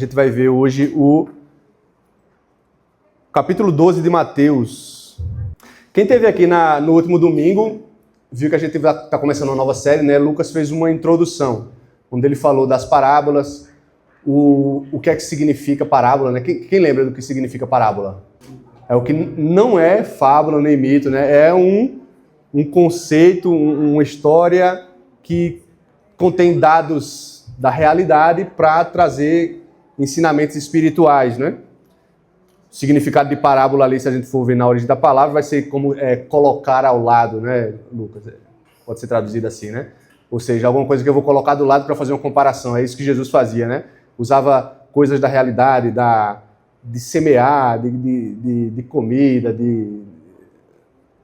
A gente vai ver hoje o capítulo 12 de Mateus. Quem esteve aqui no último domingo, viu que a gente está começando uma nova série, né? Lucas fez uma introdução, onde ele falou das parábolas, o que é que significa parábola, né? Quem lembra do que significa parábola? É o que não é fábula nem mito, né? É um conceito, uma história que contém dados da realidade para trazer ensinamentos espirituais, né? O significado de parábola ali, se a gente for ver na origem da palavra, vai ser como colocar ao lado, né, Lucas? Pode ser traduzido assim, né? Ou seja, alguma coisa que eu vou colocar do lado para fazer uma comparação. É isso que Jesus fazia, né? Usava coisas da realidade, de semear, de comida, de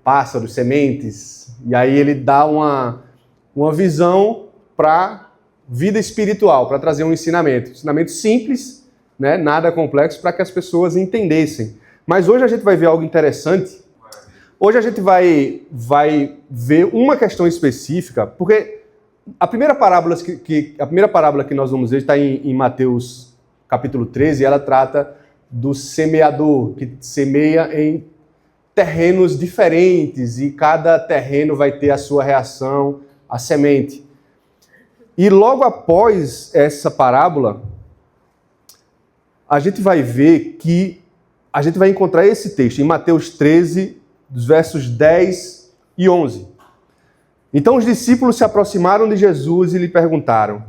pássaros, sementes. E aí ele dá uma visão para vida espiritual, para trazer um ensinamento. Ensinamento simples, né? Nada complexo, para que as pessoas entendessem. Mas hoje a gente vai ver algo interessante. Hoje a gente vai ver uma questão específica, porque a primeira parábola que nós vamos ver está em Mateus capítulo 13, e ela trata do semeador, que semeia em terrenos diferentes, e cada terreno vai ter a sua reação à semente. E logo após essa parábola, a gente vai ver que a gente vai encontrar esse texto em Mateus 13, dos versos 10 e 11. Então os discípulos se aproximaram de Jesus e lhe perguntaram: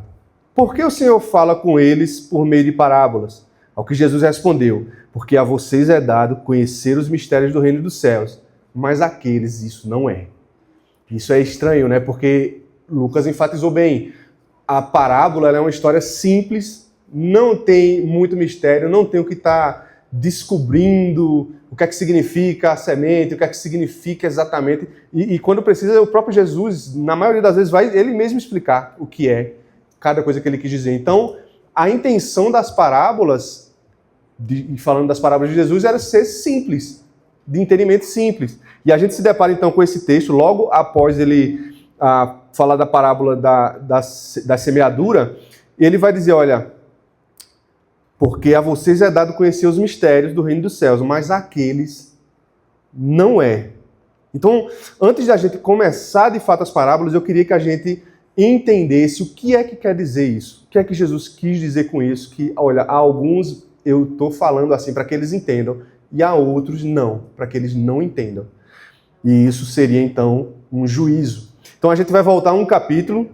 por que o Senhor fala com eles por meio de parábolas? Ao que Jesus respondeu: porque a vocês é dado conhecer os mistérios do reino dos céus, mas àqueles isso não é. Isso é estranho, né? Porque Lucas enfatizou bem. A parábola é uma história simples, não tem muito mistério, não tem o que estar descobrindo o que é que significa a semente, o que é que significa exatamente. E quando precisa, o próprio Jesus, na maioria das vezes, vai ele mesmo explicar o que é cada coisa que ele quis dizer. Então, a intenção das parábolas, falando das parábolas de Jesus, era ser simples, de entendimento simples. E a gente se depara então com esse texto, logo após ele falar da parábola da semeadura, e ele vai dizer, olha, porque a vocês é dado conhecer os mistérios do reino dos céus, mas àqueles não é. Então, antes da gente começar de fato as parábolas, eu queria que a gente entendesse o que é que quer dizer isso. O que é que Jesus quis dizer com isso? Que, olha, a alguns eu estou falando assim para que eles entendam, e a outros não, para que eles não entendam. E isso seria, então, um juízo. Então a gente vai voltar um capítulo,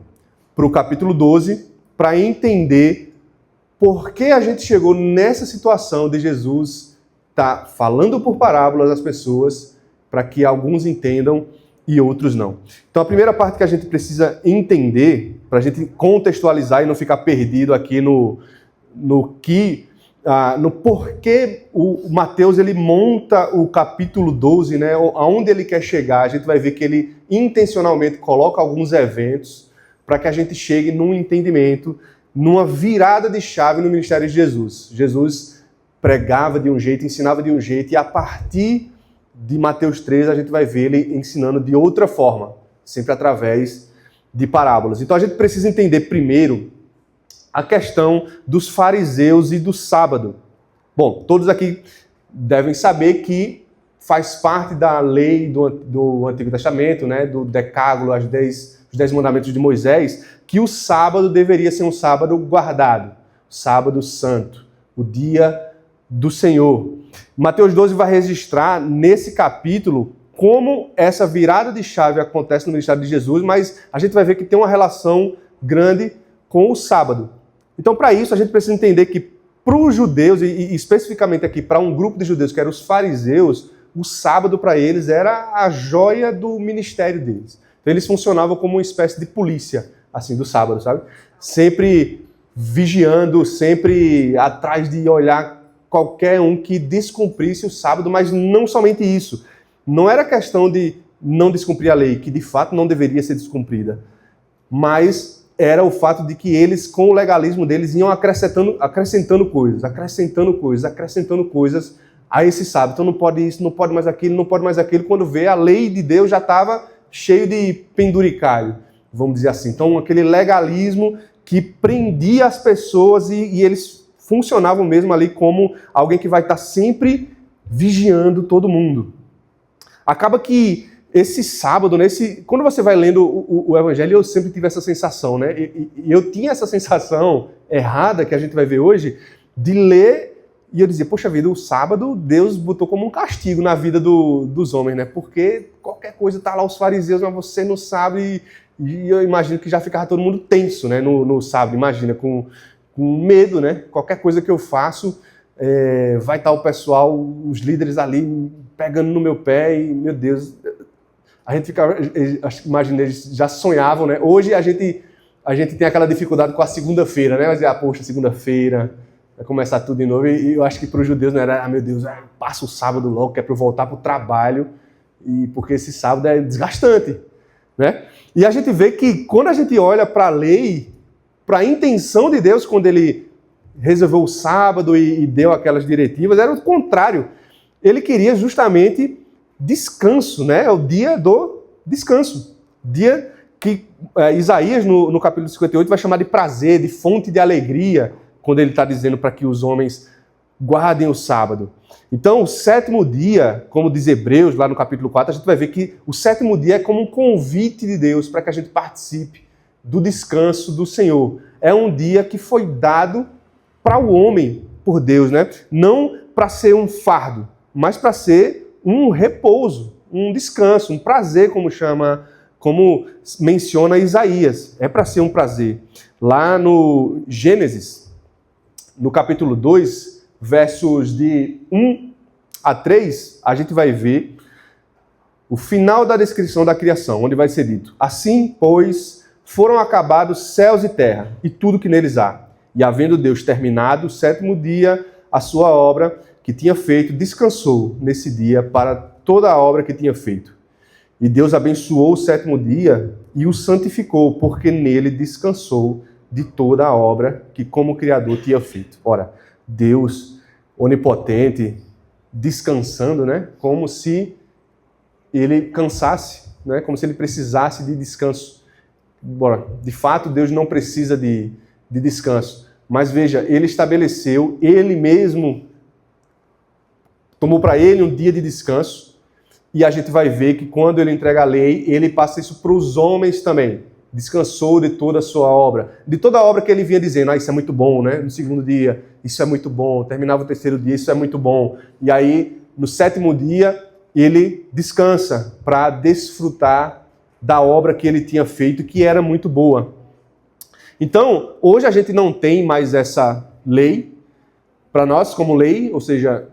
para o capítulo 12, para entender por que a gente chegou nessa situação de Jesus estar falando por parábolas às pessoas, para que alguns entendam e outros não. Então a primeira parte que a gente precisa entender, para a gente contextualizar e não ficar perdido aqui no porquê o Mateus ele monta o capítulo 12, né, aonde ele quer chegar. A gente vai ver que ele intencionalmente coloca alguns eventos para que a gente chegue num entendimento, numa virada de chave no ministério de Jesus. Jesus pregava de um jeito, ensinava de um jeito, e a partir de Mateus 13 a gente vai ver ele ensinando de outra forma, sempre através de parábolas. Então a gente precisa entender primeiro a questão dos fariseus e do sábado. Bom, todos aqui devem saber que faz parte da lei do Antigo Testamento, né, do Decálogo, os 10 mandamentos de Moisés, que o sábado deveria ser um sábado guardado, sábado santo, o dia do Senhor. Mateus 12 vai registrar nesse capítulo como essa virada de chave acontece no ministério de Jesus, mas a gente vai ver que tem uma relação grande com o sábado. Então, para isso, a gente precisa entender que para os judeus, e especificamente aqui para um grupo de judeus, que eram os fariseus, o sábado para eles era a joia do ministério deles. Então, eles funcionavam como uma espécie de polícia, assim, do sábado, sabe? Sempre vigiando, sempre atrás de olhar qualquer um que descumprisse o sábado, mas não somente isso. Não era questão de não descumprir a lei, que de fato não deveria ser descumprida, mas era o fato de que eles, com o legalismo deles, iam acrescentando coisas a esse sábado. Então não pode isso, não pode mais aquilo. Quando vê, a lei de Deus já estava cheio de penduricalho, vamos dizer assim. Então aquele legalismo que prendia as pessoas e eles funcionavam mesmo ali como alguém que vai estar sempre vigiando todo mundo. Acaba que esse sábado, quando você vai lendo o Evangelho, eu sempre tive essa sensação, né? E eu tinha essa sensação errada, que a gente vai ver hoje, de ler e eu dizia, poxa vida, o sábado Deus botou como um castigo na vida dos homens, né? Porque qualquer coisa tá lá os fariseus, mas você não sabe. E eu imagino que já ficava todo mundo tenso, né? No sábado, imagina, com medo, né? Qualquer coisa que eu faço, vai estar o pessoal, os líderes ali pegando no meu pé e, meu Deus, a gente ficava, imagina, eles já sonhavam, né? Hoje a gente tem aquela dificuldade com a segunda-feira, né? Mas poxa, segunda-feira, vai começar tudo de novo. E eu acho que para os judeus não era, meu Deus, passa o sábado logo, que é para eu voltar para o trabalho, porque esse sábado é desgastante, né? E a gente vê que quando a gente olha para a lei, para a intenção de Deus, quando ele resolveu o sábado e deu aquelas diretivas, era o contrário. Ele queria justamente descanso, né? É o dia do descanso. Dia que Isaías, no capítulo 58, vai chamar de prazer, de fonte de alegria, quando ele está dizendo para que os homens guardem o sábado. Então, o sétimo dia, como diz Hebreus, lá no capítulo 4, a gente vai ver que o sétimo dia é como um convite de Deus para que a gente participe do descanso do Senhor. É um dia que foi dado para o homem por Deus, né? Não para ser um fardo, mas para ser um repouso, um descanso, um prazer, como menciona Isaías. É para ser um prazer. Lá no Gênesis, no capítulo 2, versos de 1 a 3, a gente vai ver o final da descrição da criação, onde vai ser dito: assim, pois, foram acabados céus e terra, e tudo que neles há. E havendo Deus terminado o sétimo dia, a sua obra que tinha feito, descansou nesse dia para toda a obra que tinha feito. E Deus abençoou o sétimo dia e o santificou, porque nele descansou de toda a obra que como Criador tinha feito. Ora, Deus onipotente, descansando, né? Como se ele cansasse, né? Como se ele precisasse de descanso. Bora, de fato, Deus não precisa de descanso. Mas veja, ele estabeleceu, ele mesmo tomou para ele um dia de descanso. E a gente vai ver que quando ele entrega a lei, ele passa isso para os homens também. Descansou de toda a sua obra. De toda a obra que ele vinha dizendo, isso é muito bom, né? No segundo dia, isso é muito bom. Terminava o terceiro dia, isso é muito bom. E aí, no sétimo dia, ele descansa para desfrutar da obra que ele tinha feito, que era muito boa. Então, hoje a gente não tem mais essa lei para nós como lei, ou seja,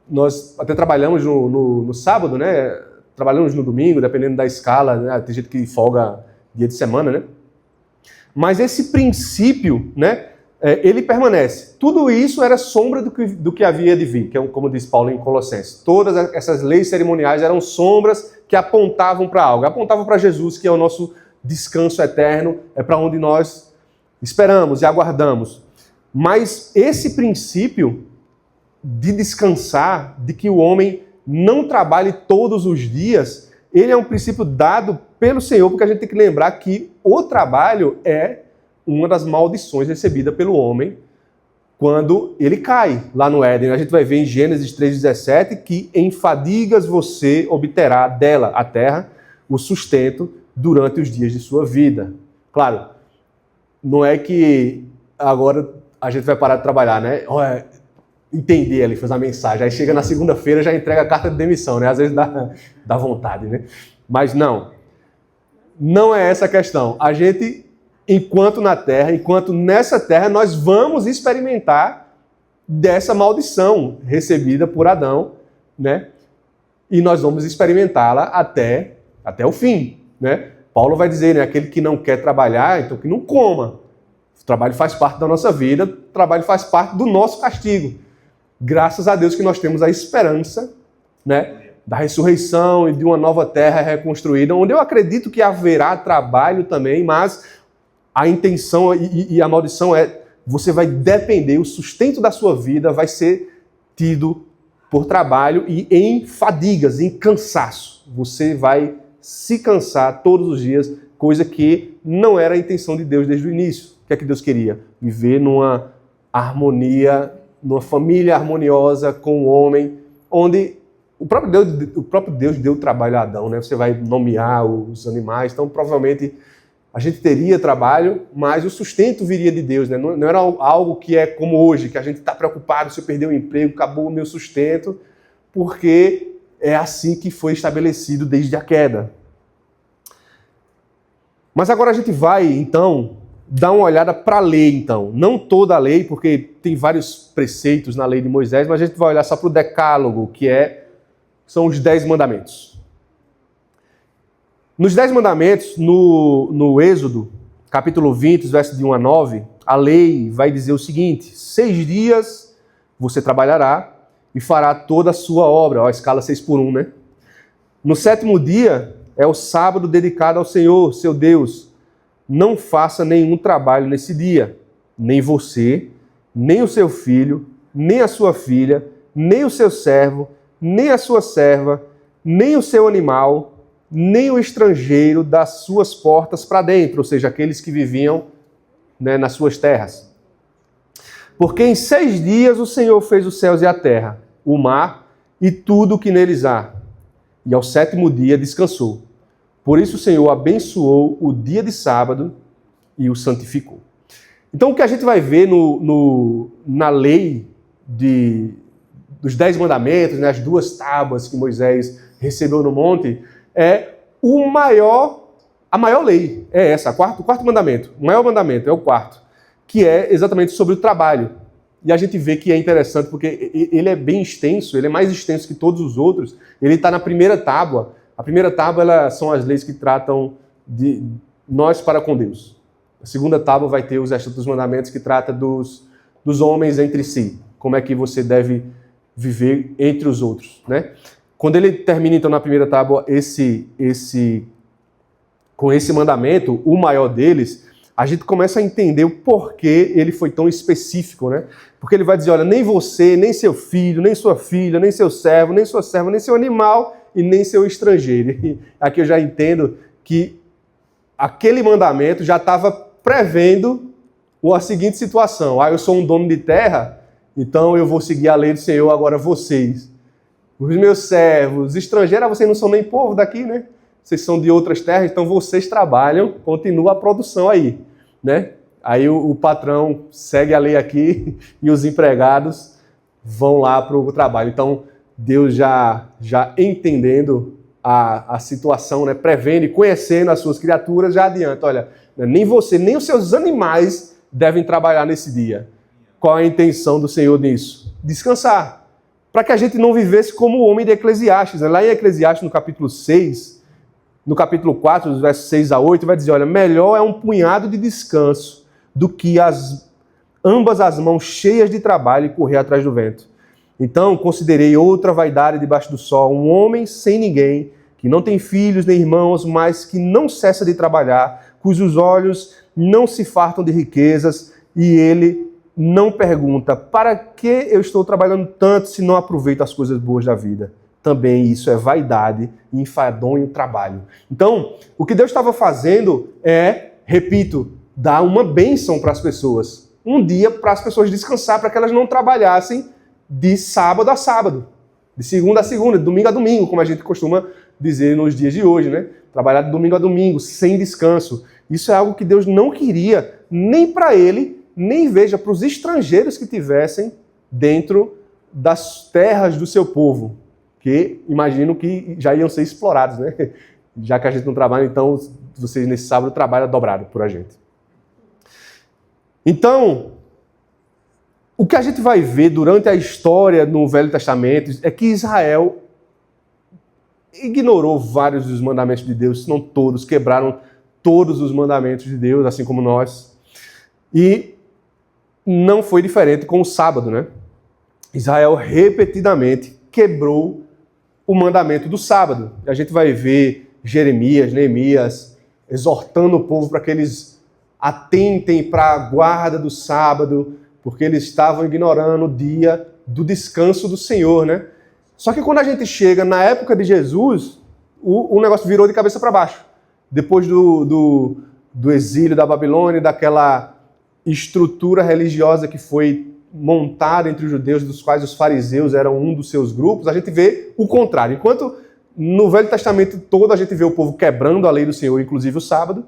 nós até trabalhamos no sábado, né? Trabalhamos no domingo, dependendo da escala, né? Tem gente que folga dia de semana, né? Mas esse princípio, né? Ele permanece. Tudo isso era sombra do que havia de vir, que é como diz Paulo em Colossenses. Todas essas leis cerimoniais eram sombras que apontavam para algo, apontavam para Jesus, que é o nosso descanso eterno, é para onde nós esperamos e aguardamos. Mas esse princípio de descansar, de que o homem não trabalhe todos os dias, ele é um princípio dado pelo Senhor, porque a gente tem que lembrar que o trabalho é uma das maldições recebidas pelo homem quando ele cai lá no Éden. A gente vai ver em Gênesis 3,17 que em fadigas você obterá dela, a terra, o sustento durante os dias de sua vida. Claro, não é que agora a gente vai parar de trabalhar, né? Entender ali, fazer a mensagem. Aí chega na segunda-feira já entrega a carta de demissão, né? Às vezes dá vontade, né? Mas não é essa a questão. A gente, enquanto nessa terra, nós vamos experimentar dessa maldição recebida por Adão, né? E nós vamos experimentá-la até o fim, né? Paulo vai dizer, né? Aquele que não quer trabalhar, então que não coma. O trabalho faz parte da nossa vida, o trabalho faz parte do nosso castigo. Graças a Deus que nós temos a esperança, né, da ressurreição e de uma nova terra reconstruída, onde eu acredito que haverá trabalho também, mas a intenção e a maldição você vai depender, o sustento da sua vida vai ser tido por trabalho e em fadigas, em cansaço. Você vai se cansar todos os dias, coisa que não era a intenção de Deus desde o início. O que é que Deus queria? Viver numa harmonia, numa família harmoniosa com o homem, onde o próprio Deus deu trabalho a Adão, né? Você vai nomear os animais, então provavelmente a gente teria trabalho, mas o sustento viria de Deus, né? Não era algo que é como hoje, que a gente está preocupado se eu perder o emprego, acabou o meu sustento, porque é assim que foi estabelecido desde a queda. Mas agora a gente vai, então, dar uma olhada para a lei, então. Não toda a lei, porque tem vários preceitos na lei de Moisés, mas a gente vai olhar só para o decálogo, são os 10 mandamentos. Nos 10 mandamentos, no Êxodo, capítulo 20, versos de 1 a 9, a lei vai dizer o seguinte: 6 dias você trabalhará e fará toda a sua obra. Ó, a escala 6 por 1, né? No 7º dia é o sábado dedicado ao Senhor, seu Deus. Não faça nenhum trabalho nesse dia, nem você, nem o seu filho, nem a sua filha, nem o seu servo, nem a sua serva, nem o seu animal, nem o estrangeiro das suas portas para dentro, ou seja, aqueles que viviam, né, nas suas terras. Porque em 6 dias o Senhor fez os céus e a terra, o mar e tudo o que neles há. E ao 7º dia descansou. Por isso o Senhor abençoou o dia de sábado e o santificou. Então o que a gente vai ver na lei dos 10 mandamentos, né, as 2 tábuas que Moisés recebeu no monte, é a maior lei. É essa, o quarto mandamento. O maior mandamento é o 4º, que é exatamente sobre o trabalho. E a gente vê que é interessante porque ele é bem extenso, ele é mais extenso que todos os outros. Ele está na primeira tábua. A primeira tábua são as leis que tratam de nós para com Deus. A segunda tábua vai ter os estatutos dos mandamentos que trata dos homens entre si. Como é que você deve viver entre os outros, né? Quando ele termina, então, na primeira tábua, com esse mandamento, o maior deles, a gente começa a entender o porquê ele foi tão específico, né? Porque ele vai dizer, olha, nem você, nem seu filho, nem sua filha, nem seu servo, nem sua serva, nem seu animal e nem seu estrangeiro. E aqui eu já entendo que aquele mandamento já estava prevendo a seguinte situação. Eu sou um dono de terra, então eu vou seguir a lei do Senhor, agora vocês. Os meus servos, estrangeiros, vocês não são nem povo daqui, né? Vocês são de outras terras, então vocês trabalham, continua a produção aí, né? Aí o patrão segue a lei aqui e os empregados vão lá para o trabalho. Então, Deus já entendendo a situação, né? Prevendo e conhecendo as suas criaturas, já adianta. Olha, nem você, nem os seus animais devem trabalhar nesse dia. Qual é a intenção do Senhor nisso? Descansar. Para que a gente não vivesse como o homem de Eclesiastes. Lá em Eclesiastes, no capítulo 6, no capítulo 4, dos versos 6 a 8, vai dizer, olha, melhor é um punhado de descanso do que ambas as mãos cheias de trabalho e correr atrás do vento. Então, considerei outra vaidade debaixo do sol, um homem sem ninguém, que não tem filhos nem irmãos, mas que não cessa de trabalhar, cujos olhos não se fartam de riquezas, e ele não pergunta, para que eu estou trabalhando tanto se não aproveito as coisas boas da vida? Também isso é vaidade e enfadonho trabalho. Então, o que Deus estava fazendo repito, dar uma bênção para as pessoas. Um dia para as pessoas descansar, para que elas não trabalhassem de sábado a sábado, de segunda a segunda, de domingo a domingo, como a gente costuma dizer nos dias de hoje, né? Trabalhar de domingo a domingo, sem descanso. Isso é algo que Deus não queria, nem para ele, nem veja para os estrangeiros que tivessem dentro das terras do seu povo, que imagino que já iam ser explorados, né? Já que a gente não trabalha, então vocês nesse sábado trabalham dobrado por a gente. Então, o que a gente vai ver durante a história no Velho Testamento é que Israel ignorou vários dos mandamentos de Deus, se não todos, quebraram todos os mandamentos de Deus, assim como nós. E não foi diferente com o sábado, né? Israel repetidamente quebrou o mandamento do sábado. A gente vai ver Jeremias, Neemias, exortando o povo para que eles atentem para a guarda do sábado, porque eles estavam ignorando o dia do descanso do Senhor, né? Só que quando a gente chega na época de Jesus, o negócio virou de cabeça para baixo. Depois do exílio da Babilônia, daquela estrutura religiosa que foi montada entre os judeus, dos quais os fariseus eram um dos seus grupos, a gente vê o contrário. Enquanto no Velho Testamento todo a gente vê o povo quebrando a lei do Senhor, inclusive o sábado,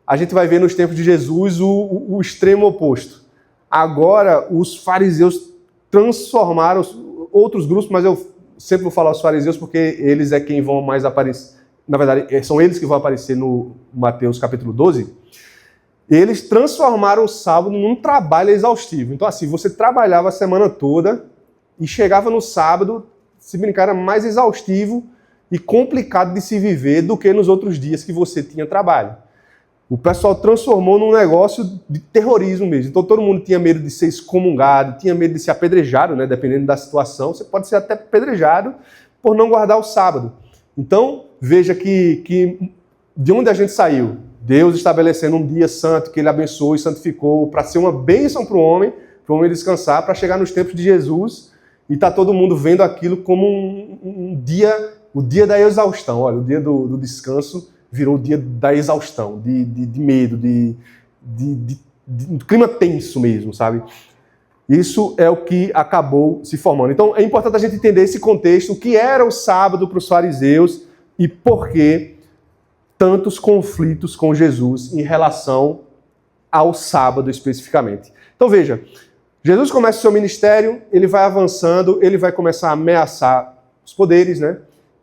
a gente vai ver nos tempos de Jesus o extremo oposto. Agora, os fariseus transformaram outros grupos, mas eu sempre vou falar os fariseus porque eles é quem vão mais aparecer. Na verdade, são eles que vão aparecer no Mateus capítulo 12. Eles transformaram o sábado num trabalho exaustivo. Então, assim, você trabalhava a semana toda e chegava no sábado, se brincar, era mais exaustivo e complicado de se viver do que nos outros dias que você tinha trabalho. O pessoal transformou num negócio de terrorismo mesmo. Então, todo mundo tinha medo de ser excomungado, tinha medo de ser apedrejado, né? Dependendo da situação. Você pode ser até apedrejado por não guardar o sábado. Então, veja que de onde a gente saiu? Deus estabelecendo um dia santo que ele abençoou e santificou para ser uma bênção para o homem descansar, para chegar nos tempos de Jesus e tá todo mundo vendo aquilo como um dia, o dia da exaustão. Olha, o dia do descanso virou o dia da exaustão, de medo, de clima tenso mesmo, sabe? Isso é o que acabou se formando. Então, é importante a gente entender esse contexto, o que era o sábado para os fariseus e por que tantos conflitos com Jesus em relação ao sábado especificamente. Então veja, Jesus começa o seu ministério, ele vai avançando, ele vai começar a ameaçar os poderes, né?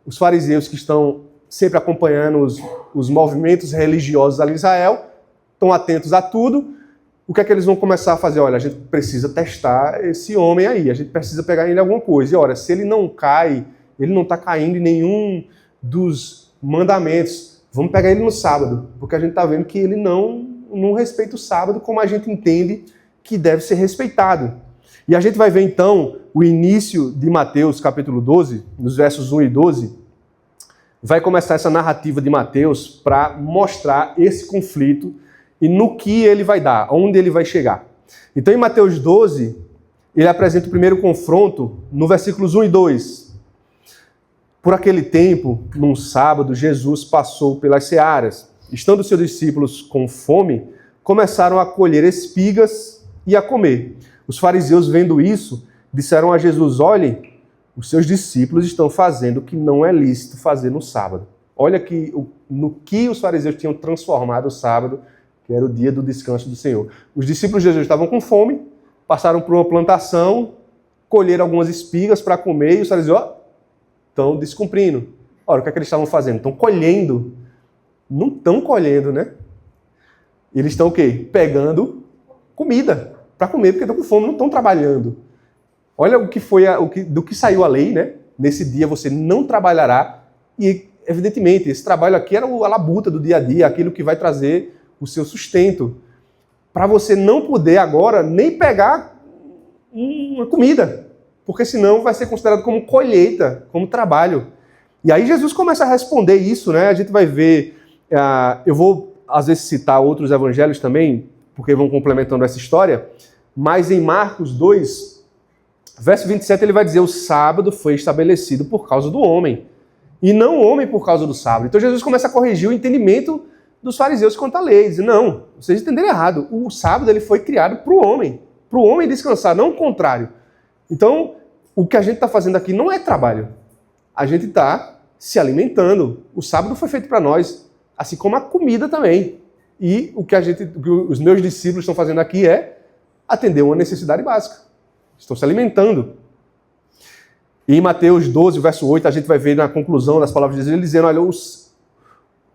Os fariseus que estão sempre acompanhando os movimentos religiosos ali em Israel, estão atentos a tudo. O que é que eles vão começar a fazer? Olha, a gente precisa testar esse homem aí, a gente precisa pegar ele alguma coisa. E olha, se ele não cai, ele não está caindo em nenhum dos mandamentos, vamos pegar ele no sábado, porque a gente está vendo que ele não respeita o sábado como a gente entende que deve ser respeitado. E a gente vai ver então o início de Mateus capítulo 12, nos versos 1 e 12, vai começar essa narrativa de Mateus para mostrar esse conflito e no que ele vai dar, onde ele vai chegar. Então em Mateus 12, ele apresenta o primeiro confronto no versículos 1 e 2. Por aquele tempo, num sábado, Jesus passou pelas searas. Estando seus discípulos com fome, começaram a colher espigas e a comer. Os fariseus, vendo isso, disseram a Jesus: olhe, os seus discípulos estão fazendo o que não é lícito fazer no sábado. Olha no que os fariseus tinham transformado o sábado, que era o dia do descanso do Senhor. Os discípulos de Jesus estavam com fome, passaram por uma plantação, colheram algumas espigas para comer, e os fariseus estão descumprindo. Ora, o que é que eles estavam fazendo? Estão colhendo. Não estão colhendo, né? Eles estão o quê? Pegando comida para comer, porque estão com fome, não estão trabalhando. Olha o que foi do que saiu a lei, né? Nesse dia você não trabalhará. E, evidentemente, esse trabalho aqui era a labuta do dia a dia, aquilo que vai trazer o seu sustento. Para você não poder agora nem pegar uma comida, porque senão vai ser considerado como colheita, como trabalho. E aí Jesus começa a responder isso, né? A gente vai ver, eu vou às vezes citar outros evangelhos também, porque vão complementando essa história, mas em Marcos 2, verso 27, ele vai dizer: o sábado foi estabelecido por causa do homem, e não o homem por causa do sábado. Então Jesus começa a corrigir o entendimento dos fariseus quanto à lei. Ele diz: não, vocês entenderam errado, o sábado ele foi criado para o homem descansar, não o contrário. Então, o que a gente está fazendo aqui não é trabalho. A gente está se alimentando. O sábado foi feito para nós, assim como a comida também. E o que os meus discípulos estão fazendo aqui é atender uma necessidade básica. Estão se alimentando. E em Mateus 12, verso 8, a gente vai ver na conclusão das palavras de Jesus, ele dizendo: olha,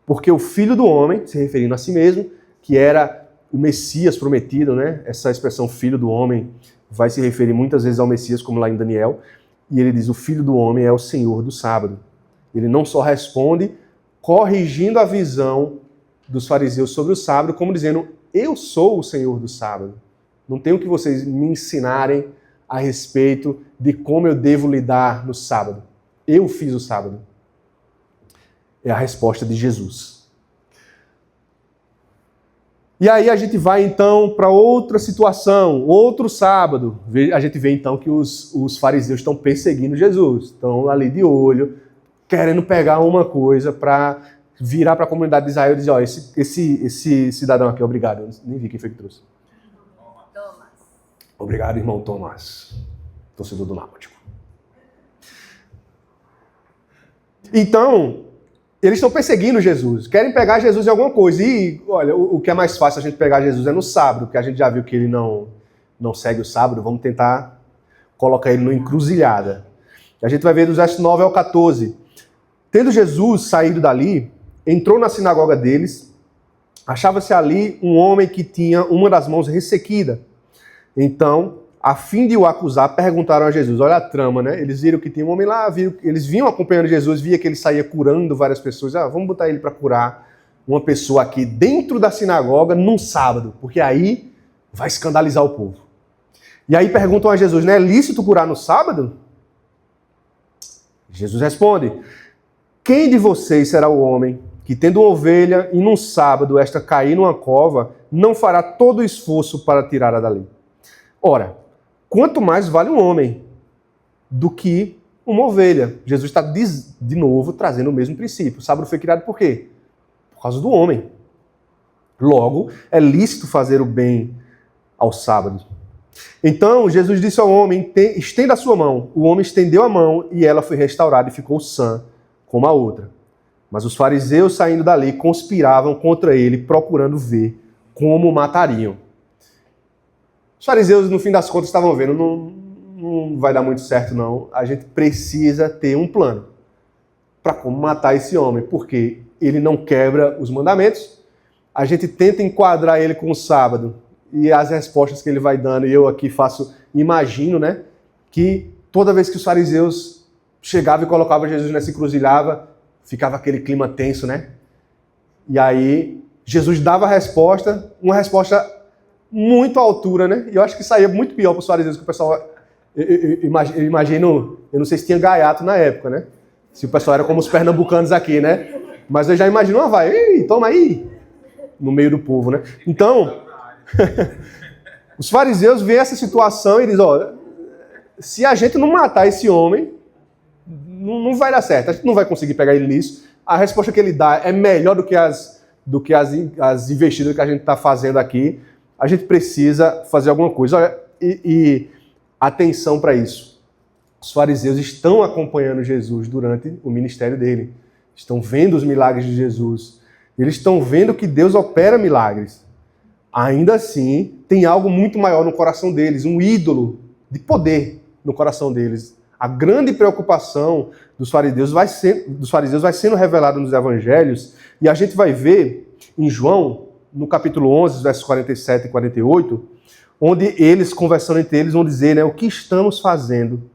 porque o Filho do Homem, se referindo a si mesmo, que era o Messias prometido, né? Essa expressão Filho do Homem vai se referir muitas vezes ao Messias, como lá em Daniel, e ele diz: o Filho do Homem é o Senhor do sábado. Ele não só responde corrigindo a visão dos fariseus sobre o sábado, como dizendo: eu sou o Senhor do sábado. Não tenho que vocês me ensinarem a respeito de como eu devo lidar no sábado. Eu fiz o sábado. É a resposta de Jesus. E aí a gente vai então para outra situação, outro sábado. A gente vê então que os fariseus estão perseguindo Jesus, estão ali de olho, querendo pegar uma coisa para virar para a comunidade de Israel e dizer: ó, esse cidadão aqui, obrigado, eu nem vi quem foi que trouxe. Obrigado, irmão Tomás, torcedor do Náutico. Então, eles estão perseguindo Jesus, querem pegar Jesus em alguma coisa. E, olha, o que é mais fácil a gente pegar Jesus é no sábado, porque a gente já viu que ele não segue o sábado, vamos tentar colocar ele numa encruzilhada. A gente vai ver dos versos 9 ao 14. Tendo Jesus saído dali, entrou na sinagoga deles, achava-se ali um homem que tinha uma das mãos ressequida. Então, a fim de o acusar, perguntaram a Jesus. Olha a trama, né? Eles viram que tinha um homem lá, eles vinham acompanhando Jesus, via que ele saía curando várias pessoas. Vamos botar ele para curar uma pessoa aqui dentro da sinagoga num sábado, porque aí vai escandalizar o povo. E aí perguntam a Jesus, né? É lícito curar no sábado? Jesus responde, quem de vocês será o homem que, tendo uma ovelha e num sábado esta cair numa cova, não fará todo o esforço para tirá-la dali? Ora, quanto mais vale um homem do que uma ovelha? Jesus está de novo trazendo o mesmo princípio. O sábado foi criado por quê? Por causa do homem. Logo, é lícito fazer o bem ao sábado. Então, Jesus disse ao homem, estenda a sua mão. O homem estendeu a mão e ela foi restaurada e ficou sã como a outra. Mas os fariseus, saindo dali, conspiravam contra ele, procurando ver como o matariam. Os fariseus, no fim das contas, estavam vendo, não vai dar muito certo, não. A gente precisa ter um plano para como matar esse homem, porque ele não quebra os mandamentos. A gente tenta enquadrar ele com o sábado e as respostas que ele vai dando, e eu aqui imagino, né, que toda vez que os fariseus chegavam e colocavam Jesus nessa encruzilhada, ficava aquele clima tenso, né? E aí, Jesus dava a resposta, uma resposta muito à altura, né? E eu acho que saía muito pior para os fariseus, que o pessoal... Eu imagino, eu não sei se tinha gaiato na época, né? Se o pessoal era como os pernambucanos aqui, né? Mas eu já imagino, vai, ei, toma aí! No meio do povo, né? Então, os fariseus veem essa situação e dizem, se a gente não matar esse homem, não vai dar certo, a gente não vai conseguir pegar ele nisso. A resposta que ele dá é melhor do que as investidas que a gente está fazendo aqui. A gente precisa fazer alguma coisa. Olha, e atenção para isso. Os fariseus estão acompanhando Jesus durante o ministério dele. Estão vendo os milagres de Jesus. Eles estão vendo que Deus opera milagres. Ainda assim, tem algo muito maior no coração deles, um ídolo de poder no coração deles. A grande preocupação dos fariseus vai sendo revelada nos evangelhos, e a gente vai ver em João, no capítulo 11, versos 47 e 48, onde eles, conversando entre eles, vão dizer, né, o que estamos fazendo,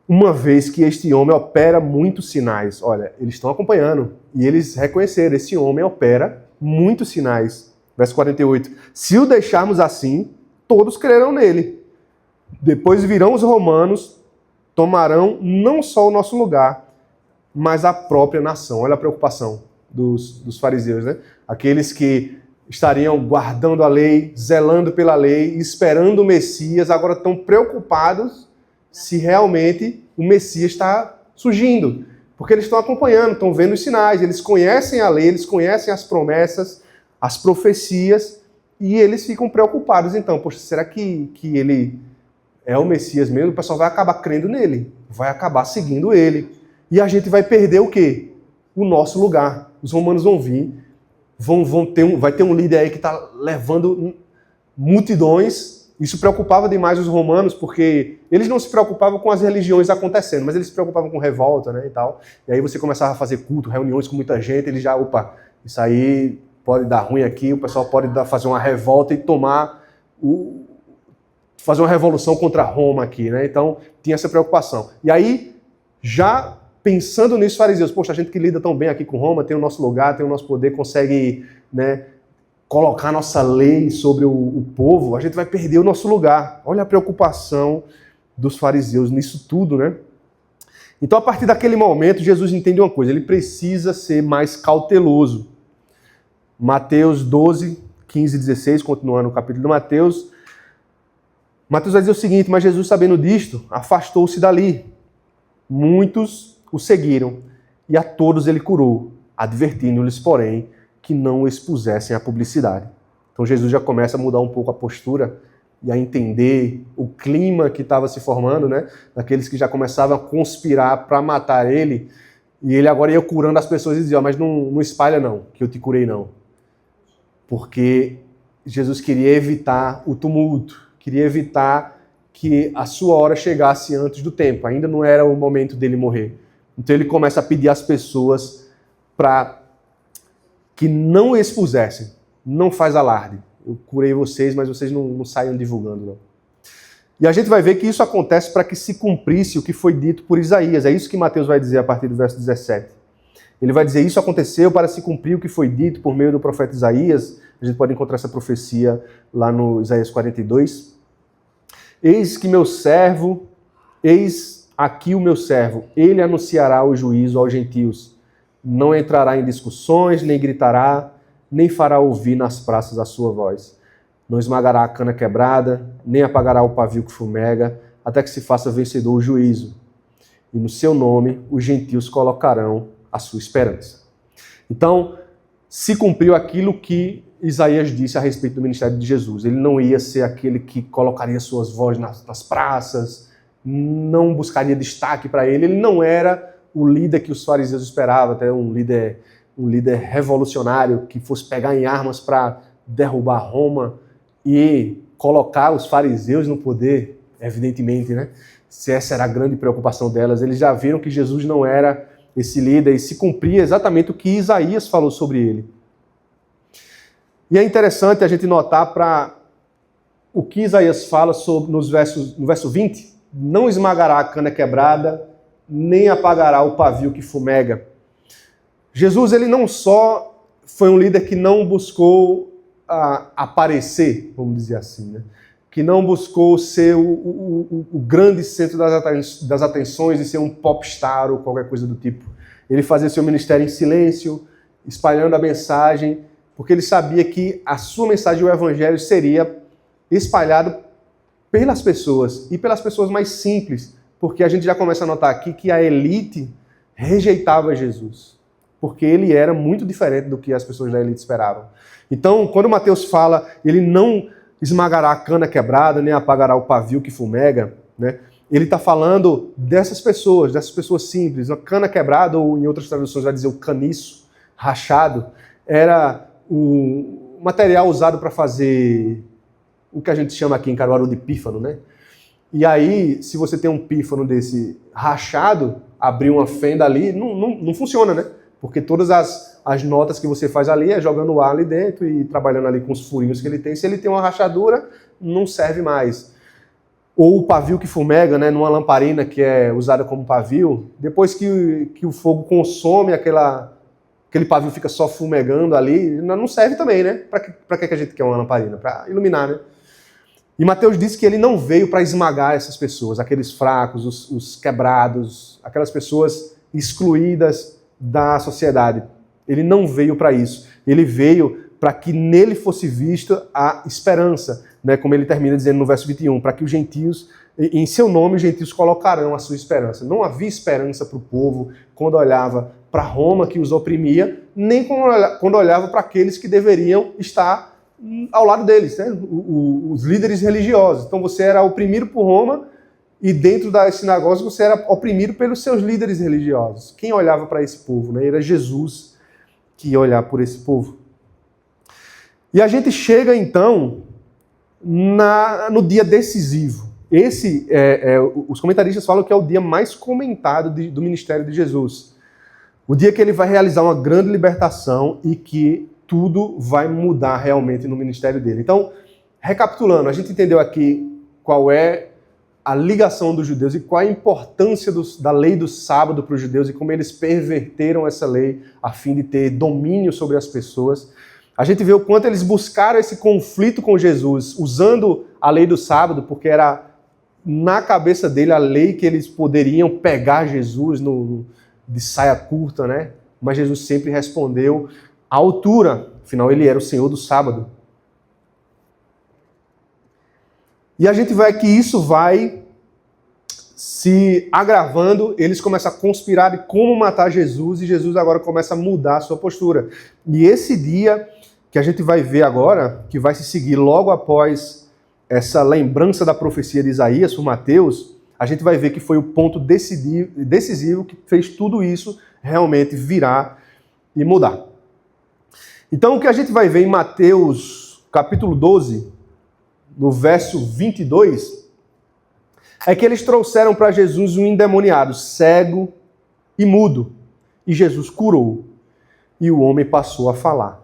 uma vez que este homem opera muitos sinais. Olha, eles estão acompanhando, e eles reconheceram, esse homem opera muitos sinais. Verso 48, se o deixarmos assim, todos crerão nele. Depois virão os romanos, tomarão não só o nosso lugar, mas a própria nação. Olha a preocupação dos fariseus, né? Aqueles que estariam guardando a lei, zelando pela lei, esperando o Messias, agora estão preocupados se realmente o Messias está surgindo. Porque eles estão acompanhando, estão vendo os sinais, eles conhecem a lei, eles conhecem as promessas, as profecias, e eles ficam preocupados. Então, poxa, será que ele é o Messias mesmo? O pessoal vai acabar crendo nele, vai acabar seguindo ele. E a gente vai perder o quê? O nosso lugar. Os romanos vão vir, vai ter um líder aí que está levando multidões. Isso preocupava demais os romanos, porque eles não se preocupavam com as religiões acontecendo, mas eles se preocupavam com revolta, né, e tal. E aí você começava a fazer culto, reuniões com muita gente, eles já, isso aí pode dar ruim aqui, o pessoal pode fazer uma revolta e fazer uma revolução contra Roma aqui, né? Então, tinha essa preocupação. E aí, já pensando nisso, fariseus, poxa, a gente que lida tão bem aqui com Roma, tem o nosso lugar, tem o nosso poder, consegue, né, colocar a nossa lei sobre o povo, a gente vai perder o nosso lugar. Olha a preocupação dos fariseus nisso tudo, né? Então, a partir daquele momento, Jesus entende uma coisa, ele precisa ser mais cauteloso. Mateus 12, 15 e 16, continuando o capítulo de Mateus. Mateus vai dizer o seguinte, mas Jesus, sabendo disto, afastou-se dali. Muitos o seguiram, e a todos ele curou, advertindo-lhes, porém, que não o expusessem à publicidade. Então Jesus já começa a mudar um pouco a postura, e a entender o clima que estava se formando, né? Daqueles que já começavam a conspirar para matar ele, e ele agora ia curando as pessoas e dizia, mas não espalha não, que eu te curei não. Porque Jesus queria evitar o tumulto, queria evitar que a sua hora chegasse antes do tempo, ainda não era o momento dele morrer. Então ele começa a pedir às pessoas para que não expusessem, não faz alarde. Eu curei vocês, mas vocês não saiam divulgando, não. E a gente vai ver que isso acontece para que se cumprisse o que foi dito por Isaías. É isso que Mateus vai dizer a partir do verso 17. Ele vai dizer, isso aconteceu para se cumprir o que foi dito por meio do profeta Isaías. A gente pode encontrar essa profecia lá no Isaías 42. Eis aqui o meu servo, ele anunciará o juízo aos gentios. Não entrará em discussões, nem gritará, nem fará ouvir nas praças a sua voz. Não esmagará a cana quebrada, nem apagará o pavio que fumega, até que se faça vencedor o juízo. E no seu nome os gentios colocarão a sua esperança. Então, se cumpriu aquilo que Isaías disse a respeito do ministério de Jesus. Ele não ia ser aquele que colocaria suas vozes nas praças, não buscaria destaque para ele. Ele não era o líder que os fariseus esperavam, até um líder revolucionário que fosse pegar em armas para derrubar Roma e colocar os fariseus no poder, evidentemente, né? Se essa era a grande preocupação delas. Eles já viram que Jesus não era esse líder e se cumpria exatamente o que Isaías falou sobre ele. E é interessante a gente notar para o que Isaías fala sobre, no verso 20, não esmagará a cana quebrada, nem apagará o pavio que fumega. Jesus, ele não só foi um líder que não buscou aparecer, vamos dizer assim, né? Que não buscou ser o grande centro das atenções e ser um popstar ou qualquer coisa do tipo. Ele fazia seu ministério em silêncio, espalhando a mensagem, porque ele sabia que a sua mensagem, o evangelho, seria espalhado pelas pessoas, e pelas pessoas mais simples, porque a gente já começa a notar aqui que a elite rejeitava Jesus, porque ele era muito diferente do que as pessoas da elite esperavam. Então, quando Mateus fala, ele não esmagará a cana quebrada, nem apagará o pavio que fumega, né? Ele está falando dessas pessoas simples. A cana quebrada, ou em outras traduções vai dizer o caniço rachado, era o material usado para fazer o que a gente chama aqui em Caruaru de pífano, né? E aí, se você tem um pífano desse rachado, abrir uma fenda ali, não funciona, né? Porque todas as notas que você faz ali é jogando o ar ali dentro e trabalhando ali com os furinhos que ele tem. Se ele tem uma rachadura, não serve mais. Ou o pavio que fumega, né, numa lamparina que é usada como pavio, depois que o fogo consome aquele pavio fica só fumegando ali, não serve também, né? Para que a gente quer uma lamparina? Para iluminar, né? E Mateus disse que ele não veio para esmagar essas pessoas, aqueles fracos, os quebrados, aquelas pessoas excluídas da sociedade. Ele não veio para isso. Ele veio para que nele fosse vista a esperança, né? Como ele termina dizendo no verso 21, para que os gentios, em seu nome, os gentios colocarão a sua esperança. Não havia esperança para o povo quando olhava para Roma, que os oprimia, nem quando olhava para aqueles que deveriam estar ao lado deles, né? Os líderes religiosos. Então você era oprimido por Roma e dentro das sinagogas você era oprimido pelos seus líderes religiosos. Quem olhava para esse povo, né? Era Jesus que ia olhar por esse povo. E a gente chega então no dia decisivo. Esse, os comentaristas falam que é o dia mais comentado do ministério de Jesus. O dia que ele vai realizar uma grande libertação e que tudo vai mudar realmente no ministério dele. Então, recapitulando, a gente entendeu aqui qual é a ligação dos judeus e qual a importância da lei do sábado para os judeus e como eles perverteram essa lei a fim de ter domínio sobre as pessoas. A gente vê o quanto eles buscaram esse conflito com Jesus usando a lei do sábado, porque era na cabeça dele a lei que eles poderiam pegar Jesus de saia curta, né? Mas Jesus sempre respondeu à altura, afinal ele era o Senhor do sábado. E a gente vê que isso vai se agravando, eles começam a conspirar de como matar Jesus, e Jesus agora começa a mudar a sua postura. E esse dia que a gente vai ver agora, que vai se seguir logo após essa lembrança da profecia de Isaías por Mateus, a gente vai ver que foi o ponto decisivo que fez tudo isso realmente virar e mudar. Então, o que a gente vai ver em Mateus, capítulo 12, no verso 22, é que eles trouxeram para Jesus um endemoniado, cego e mudo, e Jesus curou, e o homem passou a falar.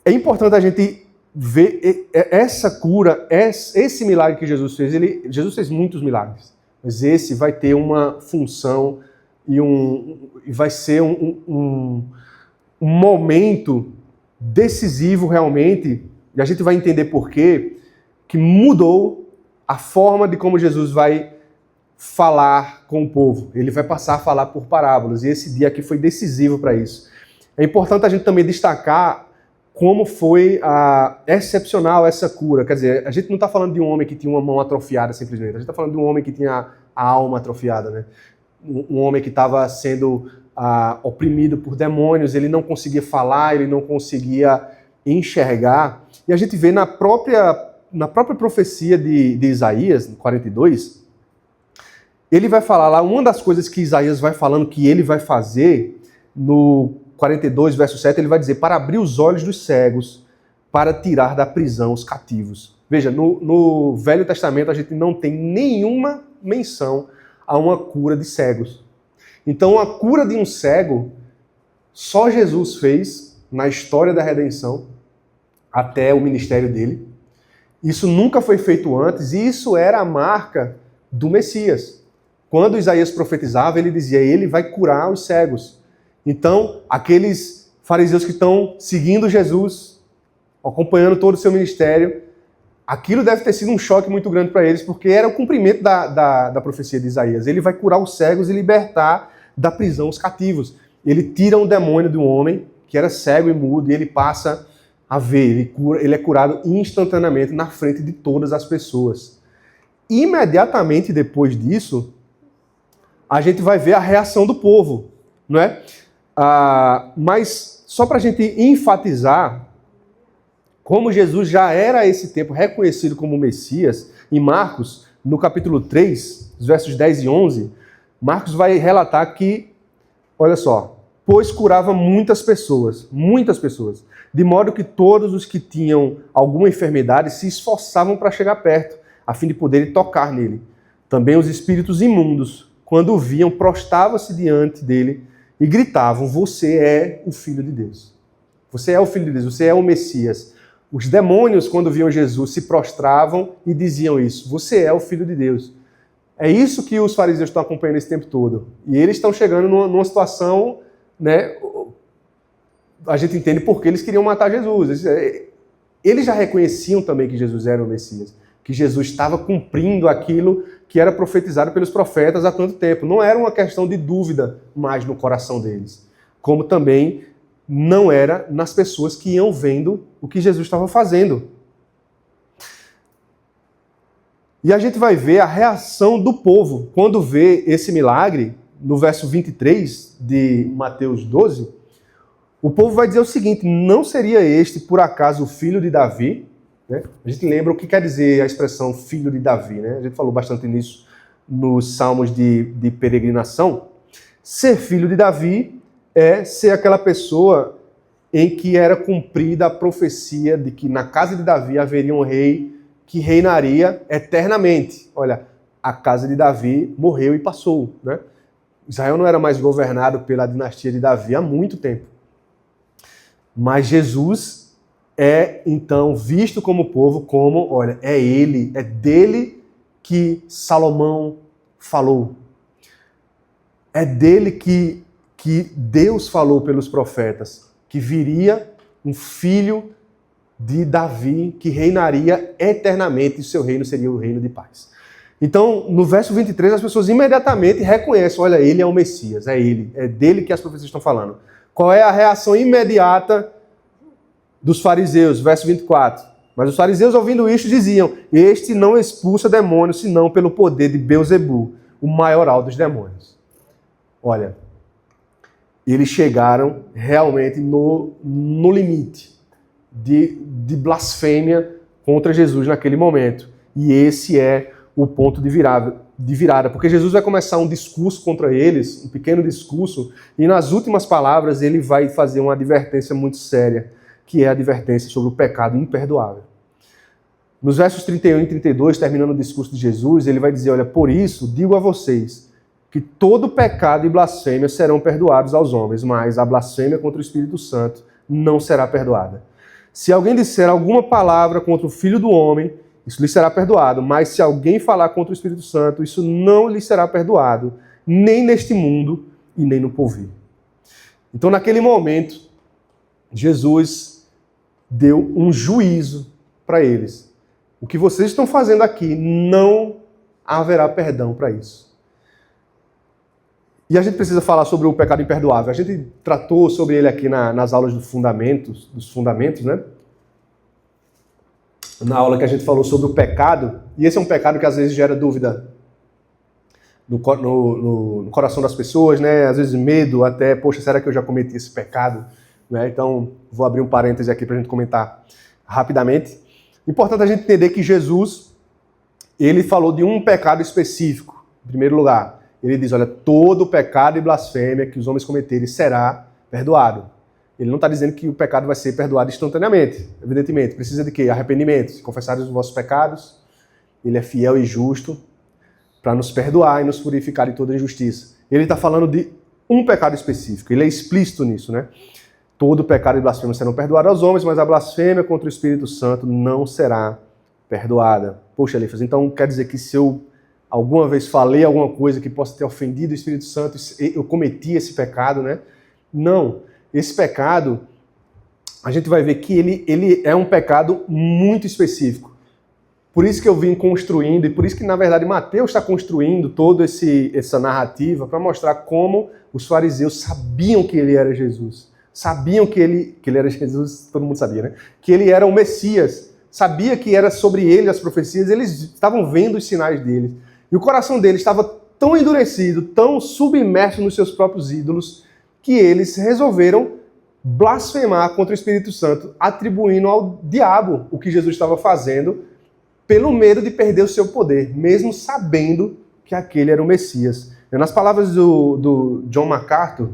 É importante a gente ver essa cura, esse milagre que Jesus fez. Jesus fez muitos milagres, mas esse vai ter uma função e vai ser um momento decisivo realmente, e a gente vai entender por quê, que mudou a forma de como Jesus vai falar com o povo. Ele vai passar a falar por parábolas, e esse dia aqui foi decisivo para isso. É importante a gente também destacar como foi excepcional essa cura. Quer dizer, a gente não está falando de um homem que tinha uma mão atrofiada simplesmente, a gente está falando de um homem que tinha a alma atrofiada, né? Um homem que estava sendo oprimido por demônios, ele não conseguia falar, ele não conseguia enxergar. E a gente vê na própria profecia de Isaías, 42, ele vai falar lá, uma das coisas que Isaías vai falando que ele vai fazer, no 42, verso 7, ele vai dizer, para abrir os olhos dos cegos, para tirar da prisão os cativos. Veja, no Velho Testamento a gente não tem nenhuma menção a uma cura de cegos. Então a cura de um cego, só Jesus fez na história da redenção, até o ministério dele. Isso nunca foi feito antes, e isso era a marca do Messias. Quando Isaías profetizava, ele dizia, ele vai curar os cegos. Então, aqueles fariseus que estão seguindo Jesus, acompanhando todo o seu ministério, aquilo deve ter sido um choque muito grande para eles, porque era o cumprimento da profecia de Isaías. Ele vai curar os cegos e libertar da prisão os cativos. Ele tira um demônio de um homem que era cego e mudo, e ele passa a ver, ele é curado instantaneamente na frente de todas as pessoas. Imediatamente depois disso, a gente vai ver a reação do povo, não é? Mas só para a gente enfatizar como Jesus já era a esse tempo reconhecido como Messias, em Marcos, no capítulo 3, os versos 10 e 11, Marcos vai relatar que, olha só, pois curava muitas pessoas, de modo que todos os que tinham alguma enfermidade se esforçavam para chegar perto, a fim de poderem tocar nele. Também os espíritos imundos, quando o viam, prostravam-se diante dele e gritavam, você é o Filho de Deus. Você é o Filho de Deus, você é o Messias. Os demônios, quando viam Jesus, se prostravam e diziam isso, você é o Filho de Deus. É isso que os fariseus estão acompanhando esse tempo todo. E eles estão chegando numa situação, né? A gente entende por que eles queriam matar Jesus. Eles já reconheciam também que Jesus era o Messias, que Jesus estava cumprindo aquilo que era profetizado pelos profetas há tanto tempo. Não era uma questão de dúvida mais no coração deles, como também não era nas pessoas que iam vendo o que Jesus estava fazendo. E a gente vai ver a reação do povo quando vê esse milagre, no verso 23 de Mateus 12, o povo vai dizer o seguinte, não seria este, por acaso, o filho de Davi? Né? A gente lembra o que quer dizer a expressão filho de Davi, né? A gente falou bastante nisso nos salmos de peregrinação. Ser filho de Davi é ser aquela pessoa em que era cumprida a profecia de que na casa de Davi haveria um rei que reinaria eternamente. Olha, a casa de Davi morreu e passou, né? Israel não era mais governado pela dinastia de Davi há muito tempo. Mas Jesus é, então, visto como povo, como, olha, é ele, é dele que Salomão falou. É dele que Deus falou pelos profetas, que viria um filho de Davi que reinaria eternamente e seu reino seria o reino de paz. Então, no verso 23, as pessoas imediatamente reconhecem, olha, ele é o Messias, é ele, é dele que as profecias estão falando. Qual é a reação imediata dos fariseus? Verso 24. Mas os fariseus, ouvindo isto, diziam, este não expulsa demônios, senão pelo poder de Beelzebu, o maioral dos demônios. Olha, eles chegaram realmente no limite de blasfêmia contra Jesus naquele momento. E esse é o ponto de virada, porque Jesus vai começar um discurso contra eles, um pequeno discurso, e nas últimas palavras ele vai fazer uma advertência muito séria, que é a advertência sobre o pecado imperdoável. Nos versos 31 e 32, terminando o discurso de Jesus, ele vai dizer, olha, por isso digo a vocês que todo pecado e blasfêmia serão perdoados aos homens, mas a blasfêmia contra o Espírito Santo não será perdoada. Se alguém disser alguma palavra contra o Filho do Homem, isso lhe será perdoado, mas se alguém falar contra o Espírito Santo, isso não lhe será perdoado, nem neste mundo e nem no porvir. Então, naquele momento, Jesus deu um juízo para eles. O que vocês estão fazendo aqui, não haverá perdão para isso. E a gente precisa falar sobre o pecado imperdoável. A gente tratou sobre ele aqui nas aulas dos fundamentos, né? Na aula que a gente falou sobre o pecado, e esse é um pecado que às vezes gera dúvida no coração das pessoas, né? Às vezes medo, até, poxa, será que eu já cometi esse pecado? Né? Então, vou abrir um parêntese aqui para a gente comentar rapidamente. Importante a gente entender que Jesus, ele falou de um pecado específico, em primeiro lugar. Ele diz, olha, todo pecado e blasfêmia que os homens cometerem será perdoado. Ele não está dizendo que o pecado vai ser perdoado instantaneamente, evidentemente. Precisa de quê? Arrependimento. Se confessarem os vossos pecados, ele é fiel e justo para nos perdoar e nos purificar de toda injustiça. Ele está falando de um pecado específico. Ele é explícito nisso, né? Todo pecado e blasfêmia serão perdoados aos homens, mas a blasfêmia contra o Espírito Santo não será perdoada. Poxa, Elifas, então quer dizer que se eu alguma vez falei alguma coisa que possa ter ofendido o Espírito Santo, eu cometi esse pecado, né? Não. Esse pecado, a gente vai ver que ele é um pecado muito específico. Por isso que eu vim construindo, e por isso que, na verdade, Mateus está construindo toda essa narrativa para mostrar como os fariseus sabiam que ele era Jesus. Sabiam que ele era Jesus, todo mundo sabia, né? Que ele era o Messias. Sabia que era sobre ele as profecias, eles estavam vendo os sinais dele. E o coração deles estava tão endurecido, tão submerso nos seus próprios ídolos, que eles resolveram blasfemar contra o Espírito Santo, atribuindo ao diabo o que Jesus estava fazendo, pelo medo de perder o seu poder, mesmo sabendo que aquele era o Messias. Nas palavras do John MacArthur,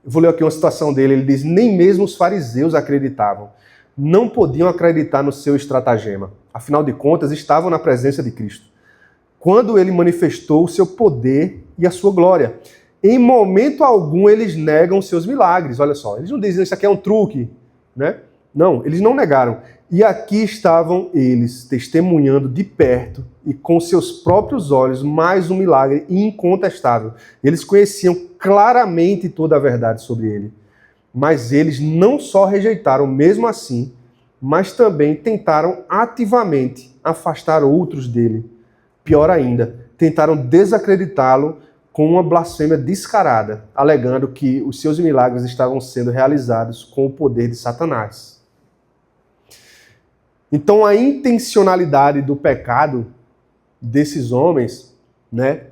eu vou ler aqui uma citação dele, ele diz, nem mesmo os fariseus acreditavam, não podiam acreditar no seu estratagema. Afinal de contas, estavam na presença de Cristo, quando ele manifestou o seu poder e a sua glória. Em momento algum eles negam seus milagres, olha só. Eles não dizem isso aqui é um truque, né? Não, eles não negaram. E aqui estavam eles testemunhando de perto e com seus próprios olhos mais um milagre incontestável. Eles conheciam claramente toda a verdade sobre ele. Mas eles não só rejeitaram mesmo assim, mas também tentaram ativamente afastar outros dele. Pior ainda, tentaram desacreditá-lo com uma blasfêmia descarada, alegando que os seus milagres estavam sendo realizados com o poder de Satanás. Então a intencionalidade do pecado desses homens, né?